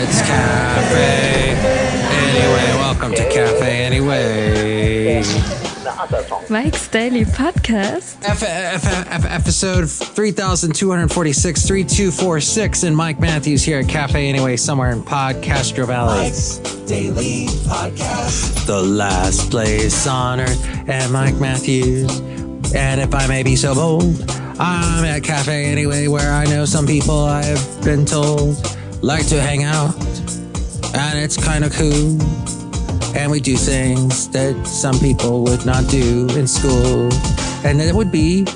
It's Cafe Anyway. Welcome to Cafe Anyway. Mike's Daily Podcast. Episode 3246, 3246. And Mike Matthews here at Cafe Anyway, somewhere in podCastro Valley. Mike's Daily Podcast. The last place on earth. And Mike Matthews. And if I may be so bold, I'm at Cafe Anyway, where I know some people, I have been told, like to hang out. And it's kind of cool. And we do things that some people would not do in school. And it would be,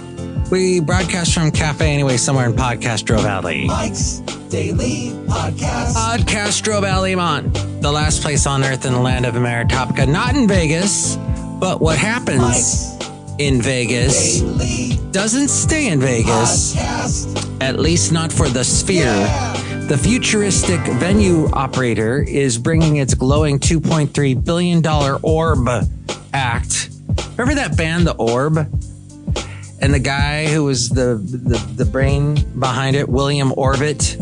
we broadcast from Cafe Anyway, somewhere in podCastro Valley. Mike's Daily Podcast. podCastro Valley, Mont, the last place on earth in the land of Ameritopica. Not in Vegas, but what happens Mike's in Vegas Daily doesn't stay in Vegas. Podcast. At least not for the Sphere. Yeah. The futuristic venue operator is bringing its glowing $2.3 billion Orb act. Remember that band, The Orb? And the guy who was the brain behind it, William Orbit,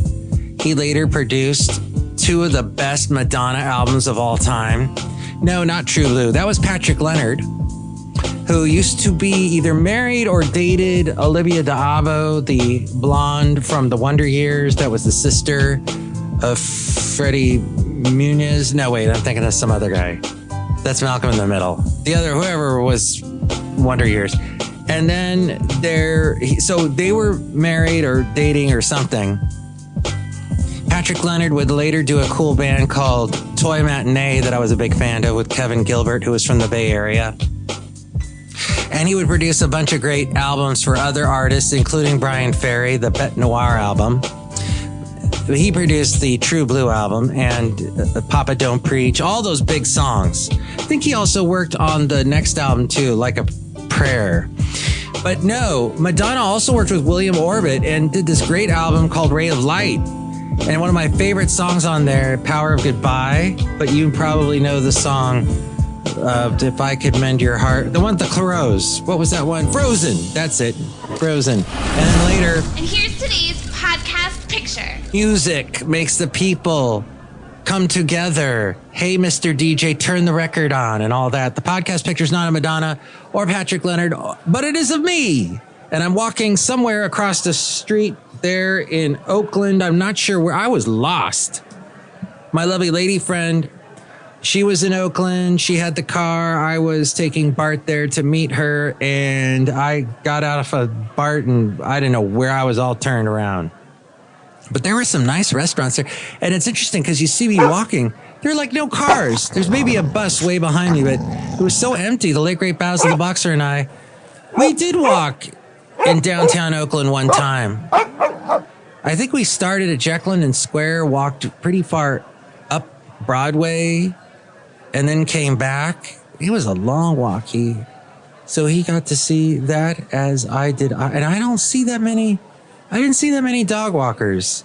he later produced two of the best Madonna albums of all time. No, not True Blue. That was Patrick Leonard, who used to be either married or dated Olivia D'Abo, the blonde from the Wonder Years. That was the sister of Freddie Muniz. No, wait, I'm thinking of some other guy. That's Malcolm in the Middle. The other, whoever was Wonder Years. And then so they were married or dating or something. Patrick Leonard would later do a cool band called Toy Matinee that I was a big fan of with Kevin Gilbert, who was from the Bay Area. And he would produce a bunch of great albums for other artists, including Brian Ferry, the Bête Noire album. He produced the True Blue album and Papa Don't Preach, all those big songs. I think he also worked on the next album too, Like a Prayer. But no, Madonna also worked with William Orbit and did this great album called Ray of Light. And one of my favorite songs on there, Power of Goodbye, but you probably know the song If I Could Mend Your Heart. The one with the Claros. What was that one? Frozen. That's it. Frozen. And then later, And here's today's podcast picture. music makes the people come together. Hey, Mr. DJ, turn the record on and all that. The podcast picture is not of Madonna or Patrick Leonard, but it is of me. And I'm walking somewhere across the street there in Oakland. I'm not sure where. I was lost. My lovely lady friend, she was in Oakland. She had the car. I was taking Bart there to meet her, and I got out of Bart, and I didn't know where I was all turned around. But there were some nice restaurants there, and it's interesting because you see me walking. There are like no cars. There's maybe a bus way behind me, but it was so empty. The late great Basil the Boxer and I, we did walk in downtown Oakland one time. I think we started at Jack London Square, walked pretty far up Broadway, and then came back. It was a long walk. So he got to see that as I did. And I didn't see that many dog walkers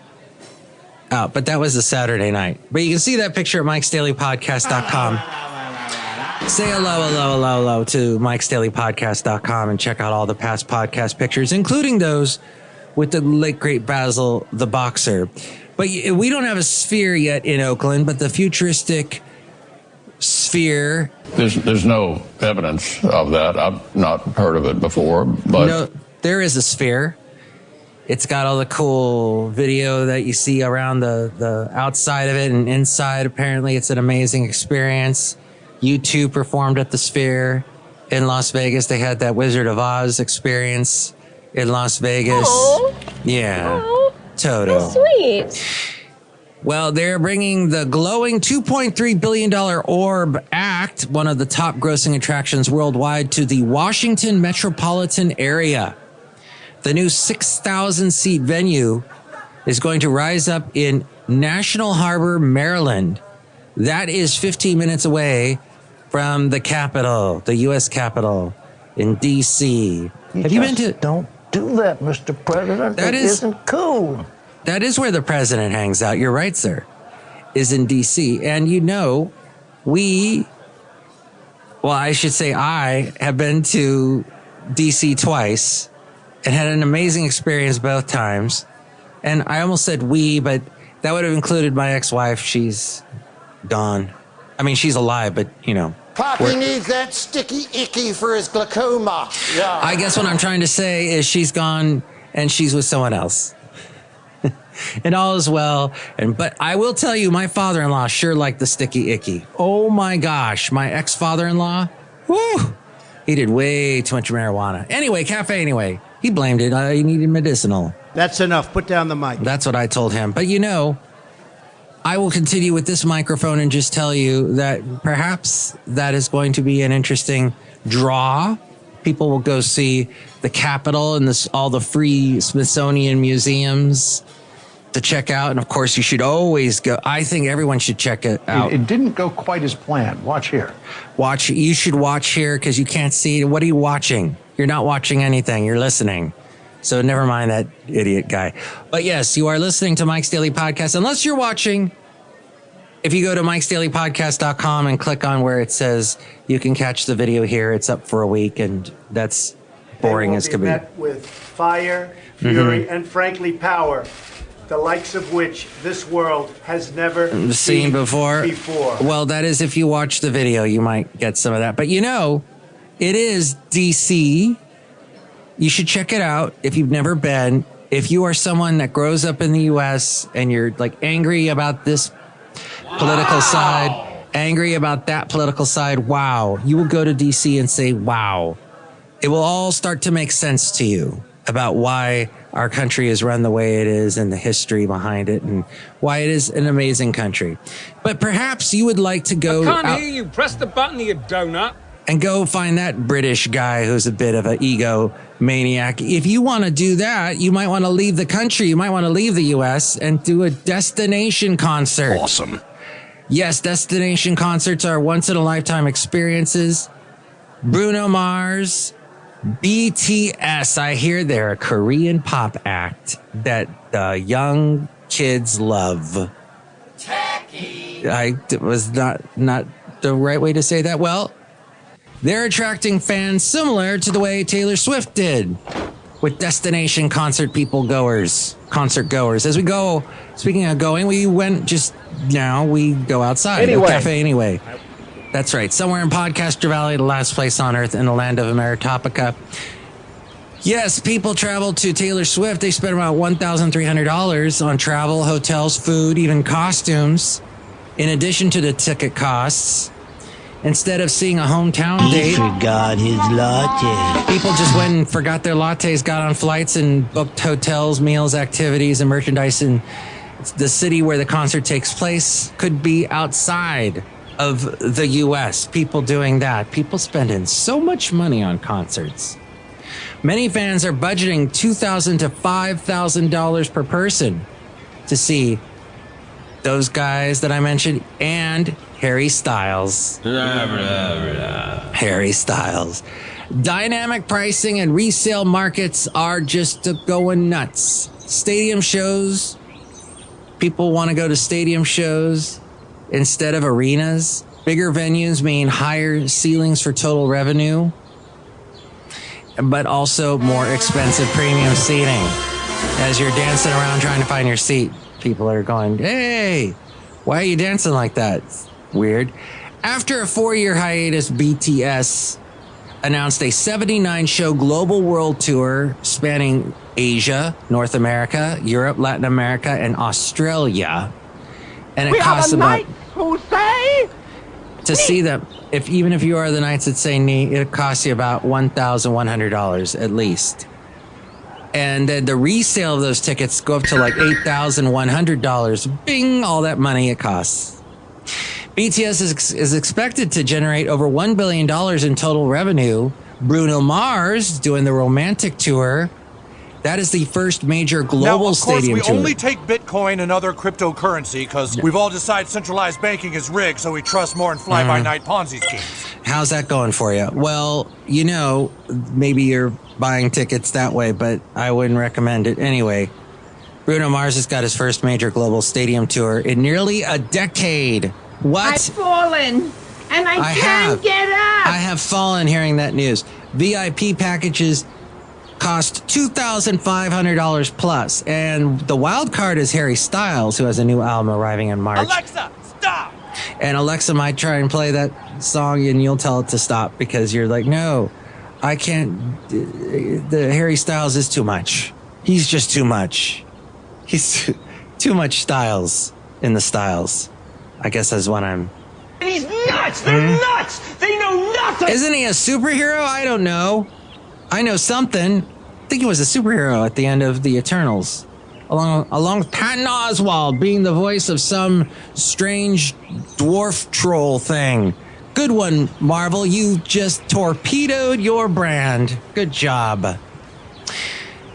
out, but that was a Saturday night. But you can see that picture at mikesdailypodcast.com. Say hello to mikesdailypodcast.com and check out all the past podcast pictures, including those with the late great Basil the Boxer. But we don't have a Sphere yet in Oakland, but the futuristic Sphere. There's no evidence of that. I've not heard of it before, but No, there is a Sphere. It's got all the cool video that you see around the outside of it, and inside apparently it's an amazing experience. U2 performed at the Sphere in Las Vegas. They had that Wizard of Oz experience in Las Vegas. Aww. Yeah. Oh, Toto. sweet. Well, they're bringing the glowing $2.3 billion Orb Act, one of the top grossing attractions worldwide, to the Washington metropolitan area. The new 6,000-seat venue is going to rise up in National Harbor, Maryland. That is 15 minutes away from the Capitol, the U.S. Capitol in D.C. Have you been to... Don't do that, Mr. President. That It isn't cool. That is where the president hangs out. You're right, sir. Is in D.C. And you know, I should say I have been to D.C. twice and had an amazing experience both times. And I almost said we, but That would have included my ex-wife. She's gone. I mean, she's alive, but, you know. Poppy needs that sticky icky for his glaucoma. Yeah. I guess what I'm trying to say is she's gone and she's with someone else. And all is well. But I will tell you, my father-in-law sure liked the sticky icky. Oh, my gosh. My ex-father-in-law, whoo, he did way too much marijuana. Anyway, Café Anyway. He blamed it. He needed medicinal. That's enough. Put down the mic. That's what I told him. But, you know, I will continue with this microphone and just tell you that perhaps that is going to be an interesting draw. People will go see the Capitol and all the free Smithsonian museums to check out. And, of course, you should always go. I think everyone should check it out. It didn't go quite as planned. Watch here. You should watch here because you can't see. What are you watching? You're not watching anything. You're listening. So never mind that idiot guy. But yes, you are listening to Mike's Daily Podcast. Unless you're watching, if you go to mikesdailypodcast.com and click on where it says you can catch the video here, it's up for a week, and that's boring as could be. Met with fire, fury, and frankly power, the likes of which this world has never seen before. Well, that is if you watch the video, you might get some of that. But you know, it is DC. You should check it out if you've never been. If you are someone that grows up in the U.S. and you're like angry about this political side, angry about that political side, wow. You will go to DC and say, wow. It will all start to make sense to you about why our country is run the way it is and the history behind it and why it is an amazing country. But perhaps you would like to go I can't hear you. Press the button, you donut. And go find that British guy who's a bit of an ego maniac. If you want to do that, you might want to leave the country. You might want to leave the U.S. and do a destination concert. Awesome. Yes, destination concerts are once-in-a-lifetime experiences. Bruno Mars, BTS. I hear they're a Korean pop act that the young kids love. Tacky. Was not the right way to say that. Well, they're attracting fans similar to the way Taylor Swift did with destination concert goers. As we go, speaking of going, we went just now, we go outside. Anyway. Café Anyway. That's right. Somewhere in Podcastro Valley, the last place on earth in the land of Ameritopica. Yes, people travel to Taylor Swift. They spend about $1,300 on travel, hotels, food, even costumes, in addition to the ticket costs. Instead of seeing a hometown date, forgot his latte. people just went and forgot their lattes, got on flights and booked hotels, meals, activities, and merchandise in the city where the concert takes place. Could be outside of the U.S. People doing that. People spending so much money on concerts. Many fans are budgeting $2,000 to $5,000 per person to see those guys that I mentioned and Harry Styles. Harry Styles. Dynamic pricing and resale markets are just going nuts. Stadium shows. People want to go to stadium shows instead of arenas. Bigger venues mean higher ceilings for total revenue, but also more expensive premium seating. As you're dancing around trying to find your seat, people are going, hey, why are you dancing like that? Weird. After a 4-year hiatus, BTS announced a 79-show global world tour spanning Asia, North America, Europe, Latin America, and Australia. And it costs about... To see them, even if you are the Knights that say knee, it costs you about $1,100 at least. And then the resale of those tickets go up to like $8,100. Bing, all that money it costs. BTS is expected to generate over $1 billion in total revenue. Bruno Mars doing the romantic tour. That is the first major global stadium tour. We only take Bitcoin and other cryptocurrency because we've all decided centralized banking is rigged, so we trust more in fly-by-night Ponzi schemes. How's that going for you? Well, you know, maybe you're buying tickets that way, but I wouldn't recommend it. Anyway, Bruno Mars has got his first major global stadium tour in nearly a decade. What? I've fallen, and I can't get up. I have fallen hearing that news. VIP packages cost $2,500 plus. And the wild card is Harry Styles, who has a new album arriving in March. Alexa, stop! And Alexa might try and play that song, and you'll tell it to stop because you're like, no, I can't. The Harry Styles is too much. He's just too much. He's too much Styles in the styles. I guess that's what I'm. And he's nuts! They're nuts! They know nothing! Isn't he a superhero? I don't know. I know something. I think he was a superhero at the end of the Eternals. Along with Patton Oswalt being the voice of some strange dwarf troll thing. Good one, Marvel. You just torpedoed your brand. Good job.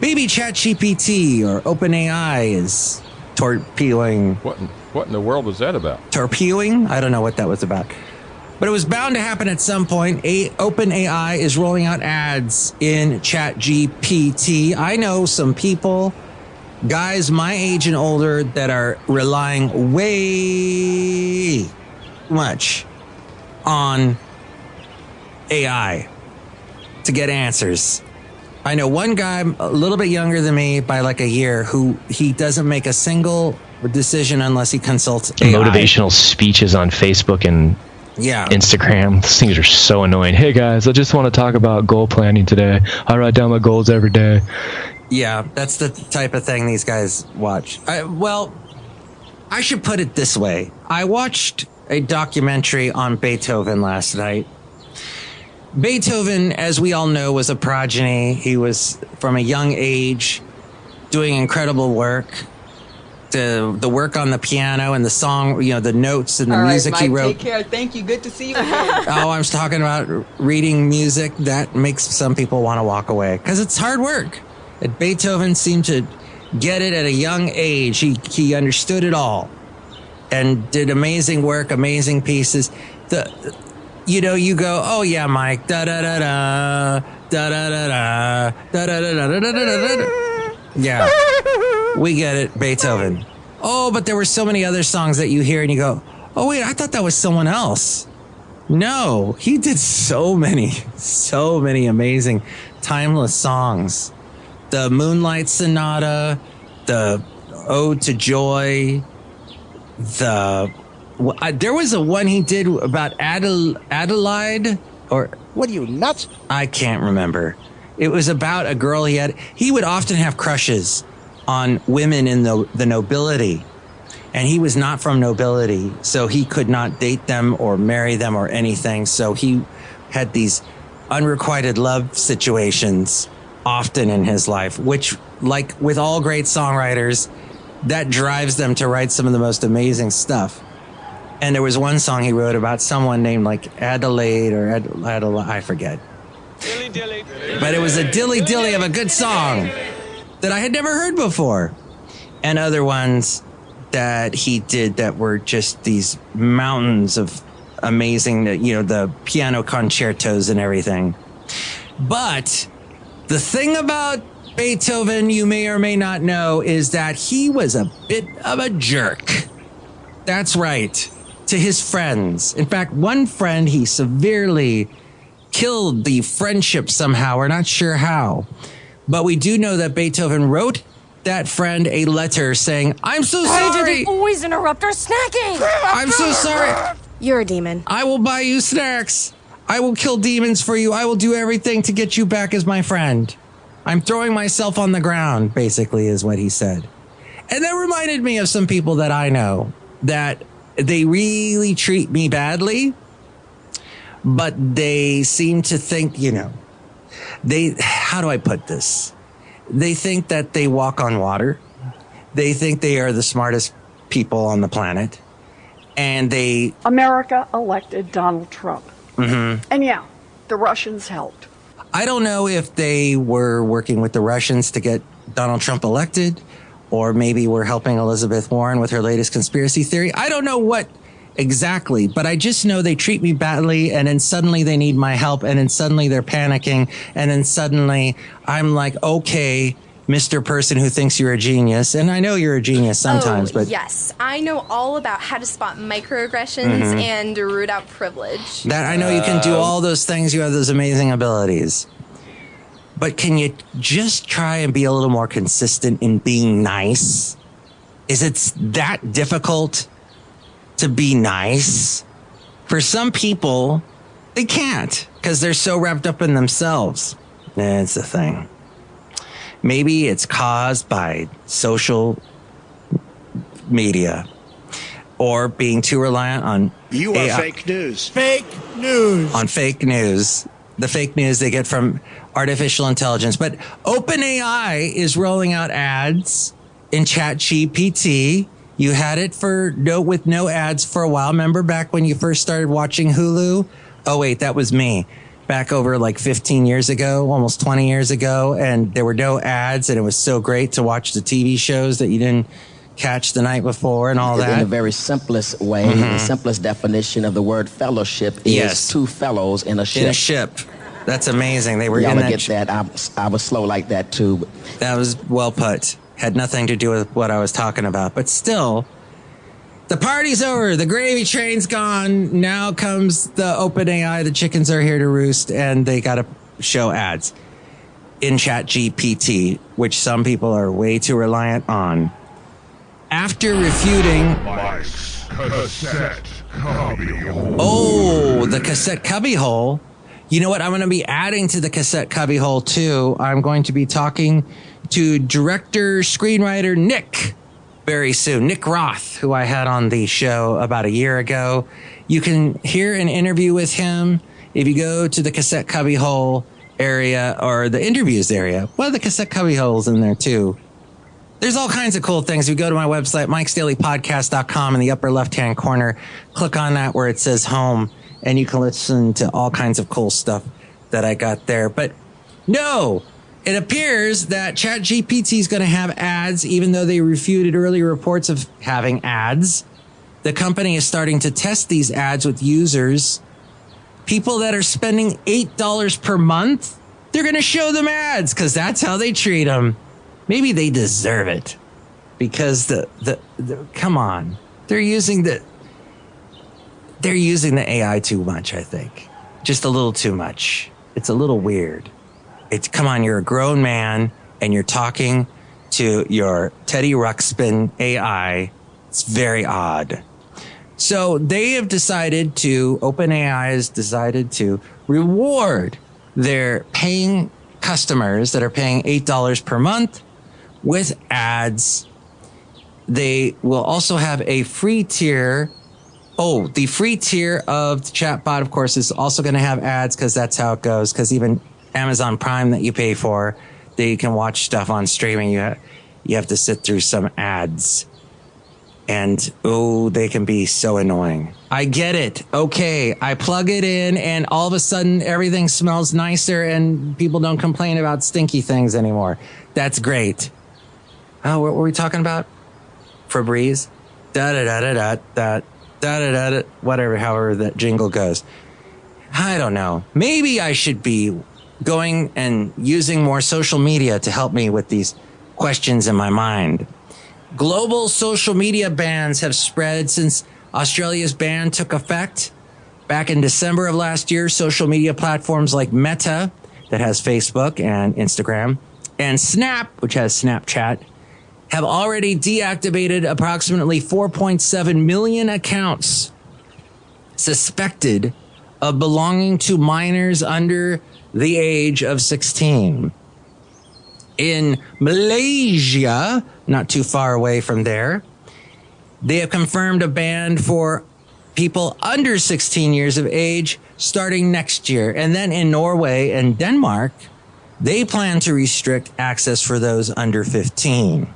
Baby ChatGPT or OpenAI is torpedoing. What in the world was that about? Torpedoing? I don't know what that was about. But it was bound to happen at some point. OpenAI is rolling out ads in ChatGPT. I know some people, guys my age and older, that are relying way much on AI to get answers. I know one guy a little bit younger than me by like a year who he doesn't make a single decision unless he consults AI. Motivational speeches on Facebook and Instagram. Those things are so annoying. Hey guys, I just want to talk about goal planning today. I write down my goals every day. Yeah, that's the type of thing these guys watch. I should put it this way. I watched a documentary on Beethoven last night. Beethoven, as we all know, was a prodigy. He was, from a young age, doing incredible work. The work on the piano and the song, the notes and the music he wrote. Take care. Thank you. Good to see you again. I was talking about reading music. That makes some people want to walk away because it's hard work. And Beethoven seemed to get it at a young age. He understood it all and did amazing work, amazing pieces. You go, oh yeah, Mike, da da da da da da da da da da da da da da. Yeah, we get it, Beethoven. Oh, but there were so many other songs that you hear and you go, oh wait, I thought that was someone else. No, he did so many amazing, timeless songs. The Moonlight Sonata, the Ode to Joy, there was a one he did about Adelaide, or what are you, nuts? I can't remember. It was about a girl he had. He would often have crushes on women in the nobility, and he was not from nobility, so he could not date them or marry them or anything. So he had these unrequited love situations often in his life, which, like with all great songwriters, that drives them to write some of the most amazing stuff. And there was one song he wrote about someone named like Adelaide or Adelaide, I forget. Dilly dilly. But it was a dilly dilly of a good song that I had never heard before. And other ones that he did that were just these mountains of amazing, the piano concertos and everything. But the thing about Beethoven, you may or may not know, is that he was a bit of a jerk. That's right. To his friends. In fact, one friend, he severely killed the friendship somehow. We're not sure how. But we do know that Beethoven wrote that friend a letter saying, I'm so sorry. Why do they always interrupt our snacking? I'm so sorry. You're a demon. I will buy you snacks. I will kill demons for you. I will do everything to get you back as my friend. I'm throwing myself on the ground, basically, is what he said. And that reminded me of some people that I know that they really treat me badly, but they seem to think, how do I put this? They think that they walk on water. They think they are the smartest people on the planet. And America elected Donald Trump. Mm-hmm. And yeah, the Russians helped. I don't know if they were working with the Russians to get Donald Trump elected, or maybe we're helping Elizabeth Warren with her latest conspiracy theory. I don't know what exactly, but I just know they treat me badly, and then suddenly they need my help, and then suddenly they're panicking, and then suddenly I'm like, okay, Mr. Person who thinks you're a genius, and I know you're a genius sometimes, but yes, I know all about how to spot microaggressions and root out privilege. That I know you can do all those things. You have those amazing abilities. But can you just try and be a little more consistent in being nice? Is it that difficult to be nice? For some people, they can't because they're so wrapped up in themselves. That's the thing. Maybe it's caused by social media or being too reliant on You AI. are fake news. Fake news. On fake news. The fake news they get from artificial intelligence. But OpenAI is rolling out ads in ChatGPT. You had it with no ads for a while. Remember back when you first started watching Hulu? Oh, wait, that was me. Back over like 15 years ago, almost 20 years ago. And there were no ads. And it was so great to watch the TV shows that you didn't catch the night before and all that. In the very simplest way, the simplest definition of the word fellowship is two fellows in a ship. In a ship. That's amazing. They were Y'all in that. Get that. I was slow like that too. That was well put. Had nothing to do with what I was talking about. But still, the party's over. The gravy train's gone. Now comes the OpenAI. The chickens are here to roost, and they got to show ads in ChatGPT, which some people are way too reliant on. After refuting... Mike's cassette cubbyhole. Oh, the cassette cubbyhole. You know what? I'm going to be adding to the cassette cubbyhole, too. I'm going to be talking to director, screenwriter Nick very soon. Nick Roth, who I had on the show about a year ago. You can hear an interview with him if you go to the cassette cubbyhole area or the interviews area. Well, the cassette cubbyhole's in there, too. There's all kinds of cool things. You go to my website, mikesdailypodcast.com, in the upper left-hand corner. Click on that where it says home, and you can listen to all kinds of cool stuff that I got there. But no, it appears that ChatGPT is going to have ads, even though they refuted earlier reports of having ads. The company is starting to test these ads with users. People that are spending $8 per month, they're going to show them ads because that's how they treat them. Maybe they deserve it because the come on, they're using the AI too much. I think just a little too much. It's a little weird. Come on, you're a grown man and you're talking to your Teddy Ruxpin AI. It's very odd. So OpenAI has decided to reward their paying customers that are paying $8 per month with ads. They will also have a free tier. Oh, the free tier of the chatbot, of course, is also going to have ads because that's how it goes. Because even Amazon Prime that you pay for, they can watch stuff on streaming. You have to sit through some ads. And, they can be so annoying. I get it. Okay, I plug it in and all of a sudden everything smells nicer and people don't complain about stinky things anymore. That's great. Oh, what were we talking about? Febreze? Da-da-da-da-da-da. Whatever, however that jingle goes. I don't know. Maybe I should be going and using more social media to help me with these questions in my mind. Global social media bans have spread since Australia's ban took effect. Back in December of last year, social media platforms like Meta, that has Facebook and Instagram, and Snap, which has Snapchat, have already deactivated approximately 4.7 million accounts suspected of belonging to minors under the age of 16. In Malaysia, not too far away from there, they have confirmed a ban for people under 16 years of age starting next year. And then in Norway and Denmark, they plan to restrict access for those under 15.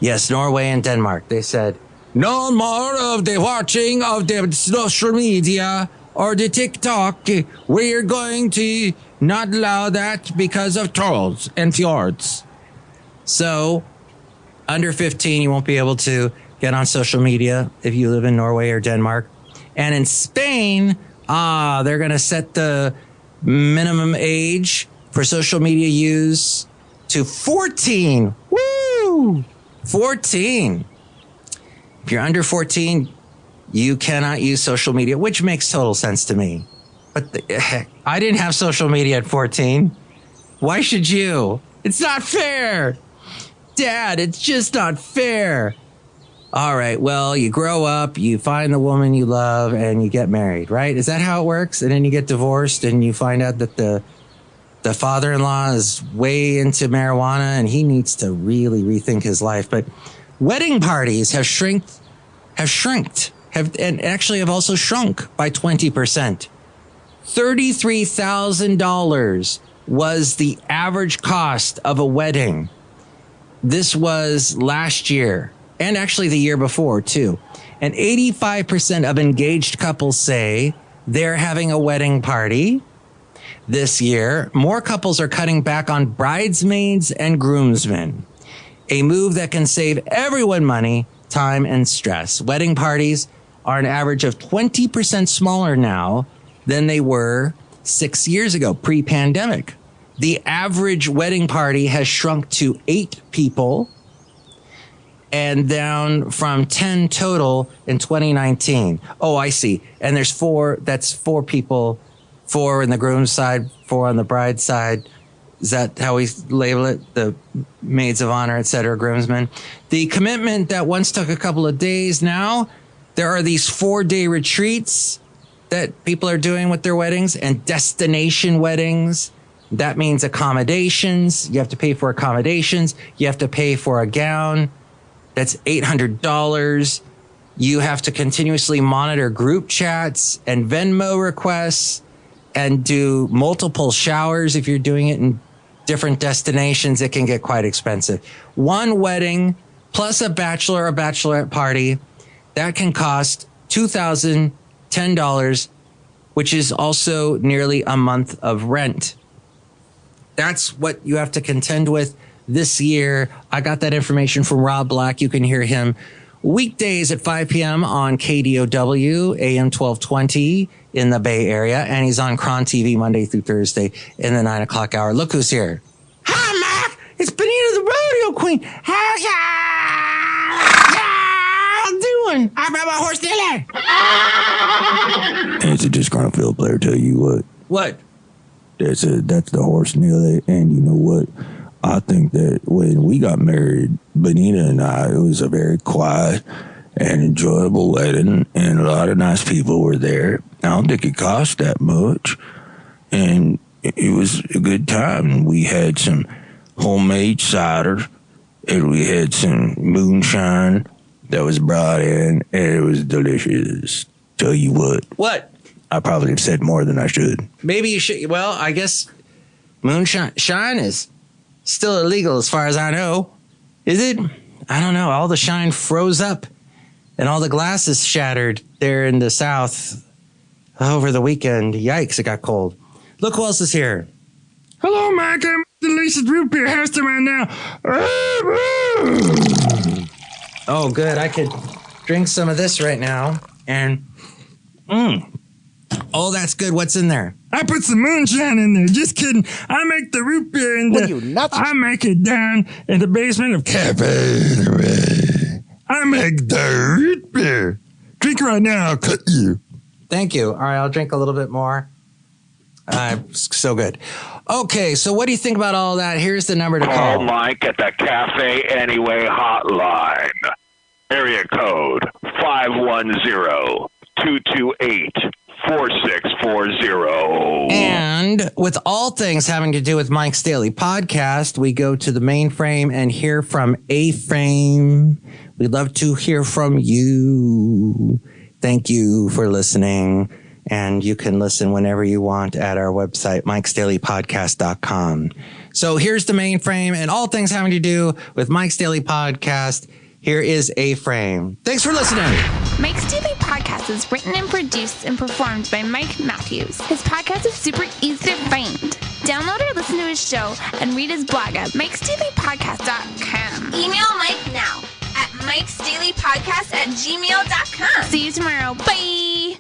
Yes, Norway and Denmark, they said, no more of the watching of the social media or the TikTok. We're going to not allow that because of trolls and fjords. So, under 15, you won't be able to get on social media if you live in Norway or Denmark. And in Spain, they're going to set the minimum age for social media use to 14. Woo! 14. If you're under 14, you cannot use social media, which makes total sense to me. But heck, I didn't have social media at 14. Why should you? It's not fair. Dad, it's just not fair. All right, well, you grow up, you find the woman you love, and you get married, right? Is that how it works? And then you get divorced, and you find out that the father-in-law is way into marijuana, and he needs to really rethink his life. But wedding parties have also shrunk by 20%. $33,000 was the average cost of a wedding. This was last year, and actually the year before, too. And 85% of engaged couples say they're having a wedding party this year. More couples are cutting back on bridesmaids and groomsmen, a move that can save everyone money, time, and stress. Wedding parties are an average of 20% smaller now than they were 6 years ago, pre-pandemic. The average wedding party has shrunk to 8 people and down from 10 total in 2019. Oh, I see. And there's 4, that's 4 people, 4 on the groom's side, 4 on the bride's side. Is that how we label it? The maids of honor, et cetera, groomsmen. The commitment that once took a couple of days, now there are these 4-day retreats that people are doing with their weddings and destination weddings. That means accommodations. You have to pay for accommodations. You have to pay for a gown. That's $800. You have to continuously monitor group chats and Venmo requests and do multiple showers. If you're doing it in different destinations, it can get quite expensive. One wedding plus a bachelor or bachelorette party, that can cost $2,010, which is also nearly a month of rent. That's what you have to contend with this year. I got that information from Rob Black. You can hear him weekdays at 5 p.m. on KDOW, AM 1220 in the Bay Area. And he's on Cron TV Monday through Thursday in the 9 o'clock hour. Look who's here. Hi, Mac. It's Benita the Rodeo Queen. How you doing? I brought my horse Dilly. It's a disgruntled fiddle player, tell you what. What? That's the horse Neely, and you know what? I think that when we got married, Benita and I, it was a very quiet and enjoyable wedding, and a lot of nice people were there. I don't think it cost that much, and it was a good time. We had some homemade cider, and we had some moonshine that was brought in, and it was delicious. Tell you what. What? I probably have said more than I should. Maybe you should. Well, I guess moonshine is still illegal as far as I know. Is it? I don't know. All the shine froze up and all the glass is shattered there in the South over the weekend. Yikes, it got cold. Look who else is here. Hello, Mike. I'm the latest root beer house right now. Oh, good. I could drink some of this right now. And, oh, that's good. What's in there? I put some moonshine in there. Just kidding. I make the root beer in What are you, nuts? I make it down in the basement of Café Anyway. I make the root beer. Drink right now. I'll cut you. Thank you. All right, I'll drink a little bit more. So good. Okay, so what do you think about all that? Here's the number to call. Call Mike at the Café Anyway hotline. Area code 510-228-4640. And with all things having to do with Mike's Daily Podcast, we go to the mainframe and hear from A-Frame. We'd love to hear from you. Thank you for listening. And you can listen whenever you want at our website, mikesdailypodcast.com. So here's the mainframe and all things having to do with Mike's Daily Podcast. Here is A-Frame. Thanks for listening. Mike's Daily Podcast is written and produced and performed by Mike Matthews. His podcast is super easy to find. Download or listen to his show and read his blog at mikesdailypodcast.com. Email Mike now at mikesdailypodcast@gmail.com. See you tomorrow. Bye.